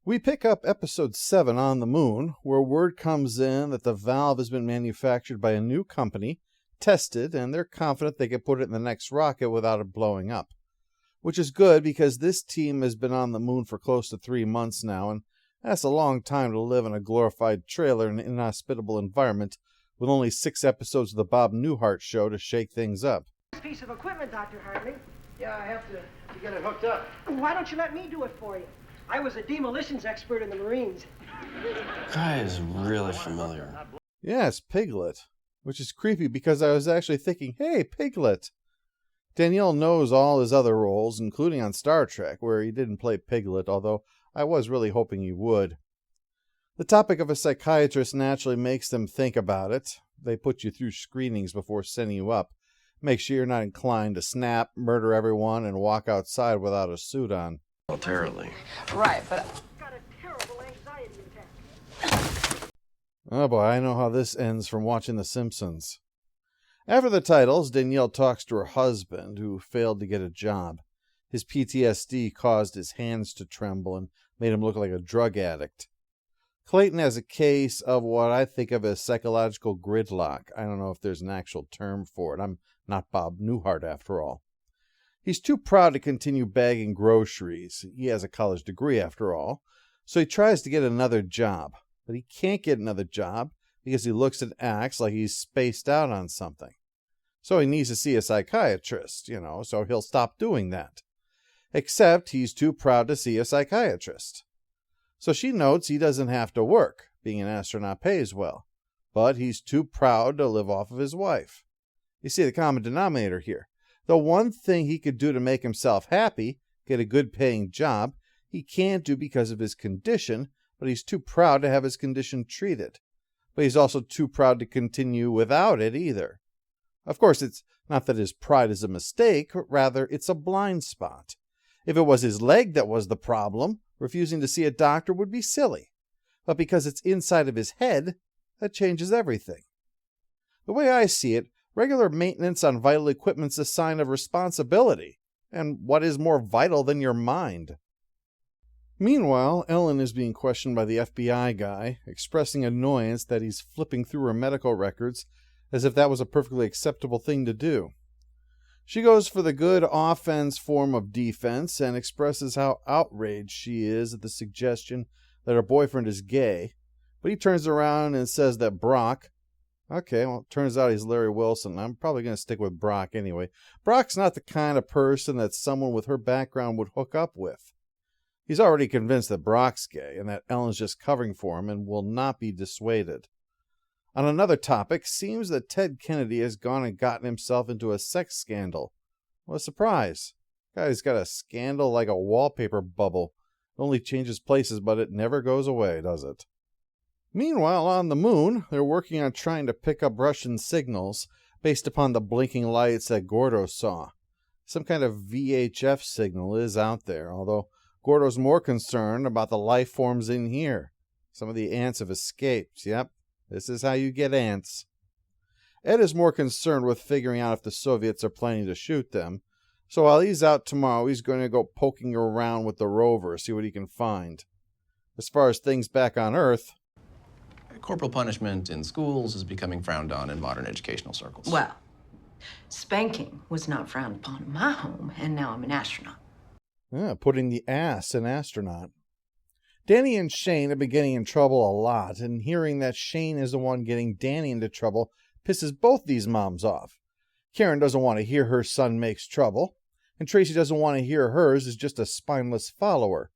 We pick up episode 7 on the moon, where word comes in that the valve has been manufactured by a new company, tested, and they're confident they can put it in the next rocket without it blowing up. Which is good because this team has been on the moon for close to 3 months now, and that's a long time to live in a glorified trailer in an inhospitable environment with only 6 episodes of the Bob Newhart Show to shake things up. Piece of equipment, Dr. Hartley. Yeah, I have to get it hooked up. Why don't you let me do it for you? I was a demolitions expert in the Marines. Guy is really familiar. Yes, Piglet. Which is creepy because I was actually thinking, hey, Piglet. Danielle knows all his other roles, including on Star Trek, where he didn't play Piglet, although I was really hoping he would. The topic of a psychiatrist naturally makes them think about it. They put you through screenings before sending you up. Make sure you're not inclined to snap, murder everyone, and walk outside without a suit on. Terribly. Right, but Got a terrible anxiety attack. Oh boy, I know how this ends from watching The Simpsons. After the titles, Danielle talks to her husband, who failed to get a job. His PTSD caused his hands to tremble and made him look like a drug addict. Clayton has a case of what I think of as psychological gridlock. I don't know if there's an actual term for it. I'm not Bob Newhart, after all. He's too proud to continue bagging groceries. He has a college degree, after all, so he tries to get another job. But he can't get another job because he looks and acts like he's spaced out on something. So he needs to see a psychiatrist, so he'll stop doing that. Except he's too proud to see a psychiatrist. So she notes he doesn't have to work. Being an astronaut pays well. But he's too proud to live off of his wife. You see the common denominator here. The one thing he could do to make himself happy, get a good paying job, he can't do because of his condition, but he's too proud to have his condition treated. But he's also too proud to continue without it either. Of course, it's not that his pride is a mistake, but rather it's a blind spot. If it was his leg that was the problem, refusing to see a doctor would be silly. But because it's inside of his head, that changes everything. The way I see it, regular maintenance on vital equipment's a sign of responsibility. And what is more vital than your mind? Meanwhile, Ellen is being questioned by the FBI guy, expressing annoyance that he's flipping through her medical records as if that was a perfectly acceptable thing to do. She goes for the good offense form of defense and expresses how outraged she is at the suggestion that her boyfriend is gay, but he turns around and says that Brock... Okay, well, it turns out he's Larry Wilson. I'm probably going to stick with Brock anyway. Brock's not the kind of person that someone with her background would hook up with. He's already convinced that Brock's gay and that Ellen's just covering for him and will not be dissuaded. On another topic, seems that Ted Kennedy has gone and gotten himself into a sex scandal. What a surprise. Guy's got a scandal like a wallpaper bubble. It only changes places, but it never goes away, does it? Meanwhile, on the moon, they're working on trying to pick up Russian signals based upon the blinking lights that Gordo saw. Some kind of VHF signal is out there, although Gordo's more concerned about the life forms in here. Some of the ants have escaped. Yep, this is how you get ants. Ed is more concerned with figuring out if the Soviets are planning to shoot them. So while he's out tomorrow, he's going to go poking around with the rover, see what he can find. As far as things back on Earth... Corporal punishment in schools is becoming frowned on in modern educational circles. well, spanking was not frowned upon in my home, and now I'm an astronaut. Yeah, putting the ass in astronaut. Danny and Shane have been getting in trouble a lot, and hearing that Shane is the one getting Danny into trouble pisses both these moms off. Karen doesn't want to hear her son makes trouble, and Tracy doesn't want to hear hers is just a spineless follower.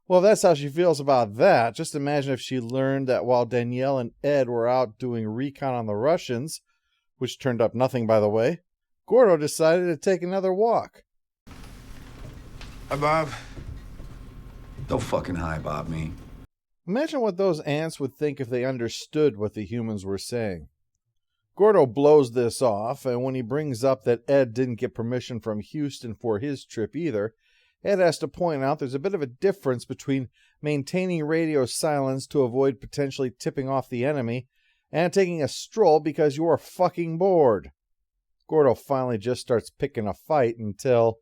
Well, if that's how she feels about that, just imagine if she learned that while Danielle and Ed were out doing recon on the Russians, which turned up nothing by the way, Gordo decided to take another walk. Hi, Bob. Don't fucking hi, Bob, me. Imagine what those ants would think if they understood what the humans were saying. Gordo blows this off, and when he brings up that Ed didn't get permission from Houston for his trip either, Ed has to point out there's a bit of a difference between maintaining radio silence to avoid potentially tipping off the enemy and taking a stroll because you're fucking bored. Gordo finally just starts picking a fight until...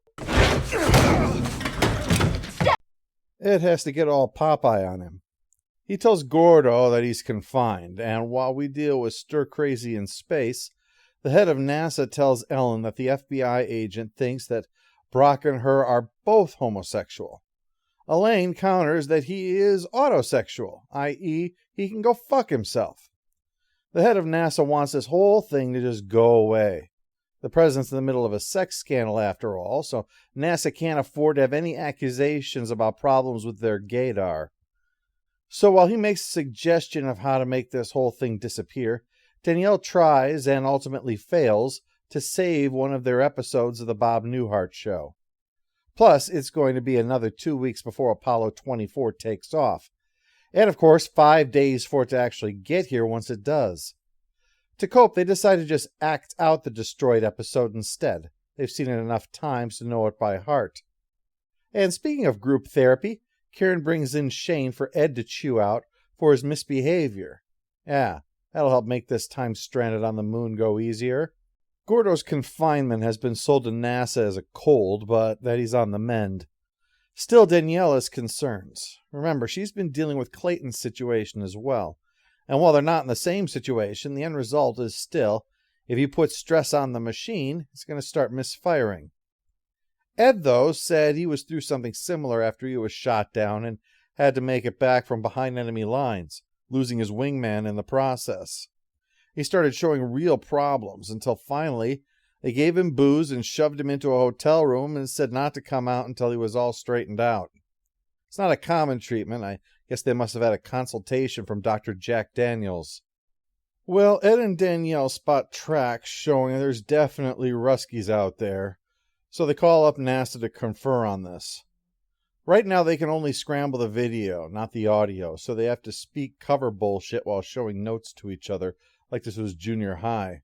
Ed has to get all Popeye on him. He tells Gordo that he's confined, and while we deal with stir-crazy in space, the head of NASA tells Ellen that the FBI agent thinks that Brock and her are both homosexual. Elaine counters that he is autosexual, i.e., he can go fuck himself. The head of NASA wants this whole thing to just go away. The president's in the middle of a sex scandal after all, so NASA can't afford to have any accusations about problems with their gaydar. So while he makes a suggestion of how to make this whole thing disappear, Danielle tries and ultimately fails to save one of their episodes of the Bob Newhart show. Plus, it's going to be another 2 weeks before Apollo 24 takes off. And of course, 5 days for it to actually get here once it does. To cope, they decide to just act out the destroyed episode instead. They've seen it enough times to know it by heart. And speaking of group therapy, Karen brings in Shane for Ed to chew out for his misbehavior. Yeah, that'll help make this time stranded on the moon go easier. Gordo's confinement has been sold to NASA as a cold, but that he's on the mend. Still, Danielle has concerns. Remember, she's been dealing with Clayton's situation as well. And while they're not in the same situation, the end result is still, if you put stress on the machine, it's going to start misfiring. Ed, though, said he was through something similar after he was shot down and had to make it back from behind enemy lines, losing his wingman in the process. He started showing real problems until finally they gave him booze and shoved him into a hotel room and said not to come out until he was all straightened out. It's not a common treatment. I guess they must have had a consultation from Dr. Jack Daniels. Well, Ed and Danielle spot tracks showing there's definitely Ruskies out there, so they call up NASA to confer on this. Right now they can only scramble the video, not the audio, so they have to speak cover bullshit while showing notes to each other like this was junior high.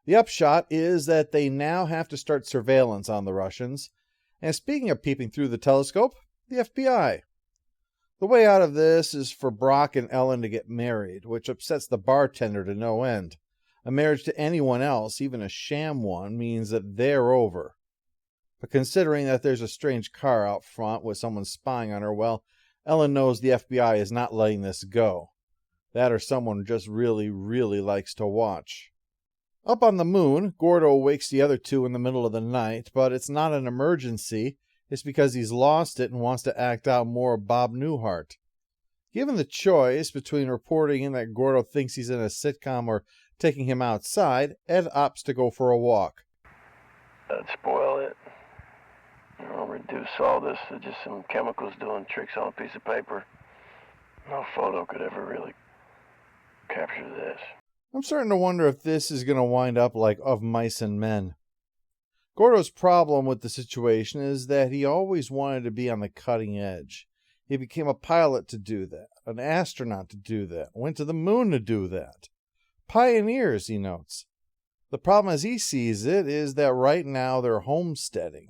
The upshot is that they now have to start surveillance on the Russians, and speaking of peeping through the telescope, the FBI. The way out of this is for Brock and Ellen to get married, which upsets the bartender to no end. A marriage to anyone else, even a sham one, means that they're over. But considering that there's a strange car out front with someone spying on her, well, Ellen knows the FBI is not letting this go. That or someone just really, really likes to watch. Up on the moon, Gordo wakes the other two in the middle of the night, but it's not an emergency. It's because he's lost it and wants to act out more Bob Newhart. Given the choice between reporting in that Gordo thinks he's in a sitcom or taking him outside, Ed opts to go for a walk. That'd spoil it. I'll reduce all this to just some chemicals doing tricks on a piece of paper. No photo could ever really capture this. I'm starting to wonder if this is going to wind up like Of Mice and Men. Gordo's problem with the situation is that he always wanted to be on the cutting edge. He became a pilot to do that, an astronaut to do that, went to the moon to do that. Pioneers, he notes. The problem as he sees it is that right now they're homesteading.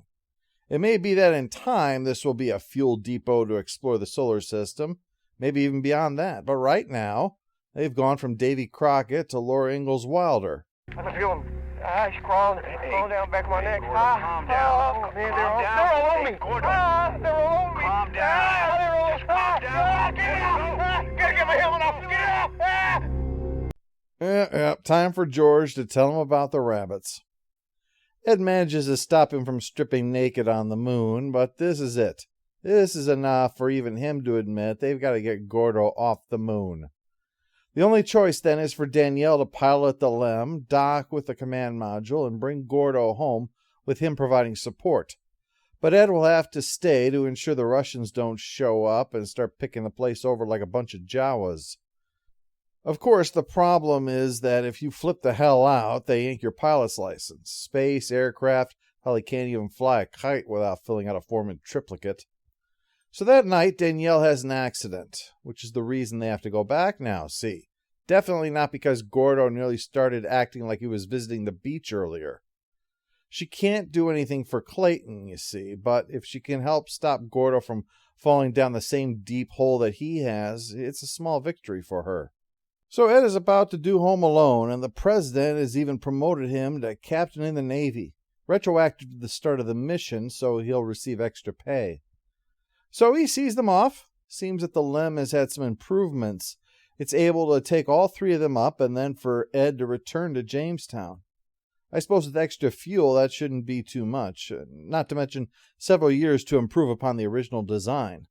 It may be that in time this will be a fuel depot to explore the solar system, maybe even beyond that, but right now they've gone from Davy Crockett to Laura Ingalls Wilder. I'm feeling ice crawling down back my neck. Calm down. Man, they're all on me. They're all on me. Calm down. They're all calm down. Get out. Gotta get my helmet off. Get out. Yeah, time for George to tell him about the rabbits. Ed manages to stop him from stripping naked on the moon, but this is it. This is enough for even him to admit they've got to get Gordo off the moon. The only choice then is for Danielle to pilot the LEM, dock with the command module, and bring Gordo home with him providing support. But Ed will have to stay to ensure the Russians don't show up and start picking the place over like a bunch of Jawas. Of course, the problem is that if you flip the hell out, they yank your pilot's license. Space, aircraft, hell, he can't even fly a kite without filling out a form in triplicate. So that night, Danielle has an accident, which is the reason they have to go back now, see. Definitely not because Gordo nearly started acting like he was visiting the beach earlier. She can't do anything for Clayton, you see, but if she can help stop Gordo from falling down the same deep hole that he has, it's a small victory for her. So Ed is about to do Home Alone, and the president has even promoted him to captain in the Navy, retroactive to the start of the mission, so he'll receive extra pay. So he sees them off. Seems that the LEM has had some improvements. It's able to take all 3 of them up and then for Ed to return to Jamestown. I suppose with extra fuel, that shouldn't be too much, not to mention several years to improve upon the original design.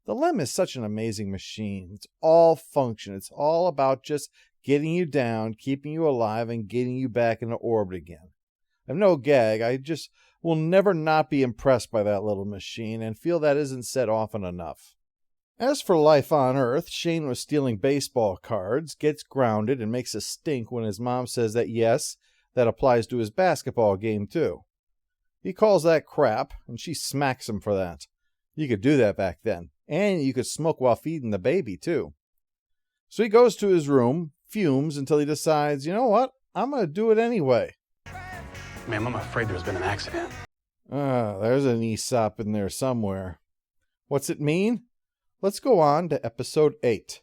The LEM is such an amazing machine. It's all function. It's all about just getting you down, keeping you alive, and getting you back into orbit again. I'm no gag. I just will never not be impressed by that little machine and feel that isn't said often enough. As for life on Earth, Shane was stealing baseball cards, gets grounded, and makes a stink when his mom says that yes, that applies to his basketball game too. He calls that crap, and she smacks him for that. You could do that back then, and you could smoke while feeding the baby too. So he goes to his room, fumes until he decides, you know what, I'm going to do it anyway. Ma'am, I'm afraid there's been an accident. There's an Aesop in there somewhere. What's it mean? Let's go on to episode 8.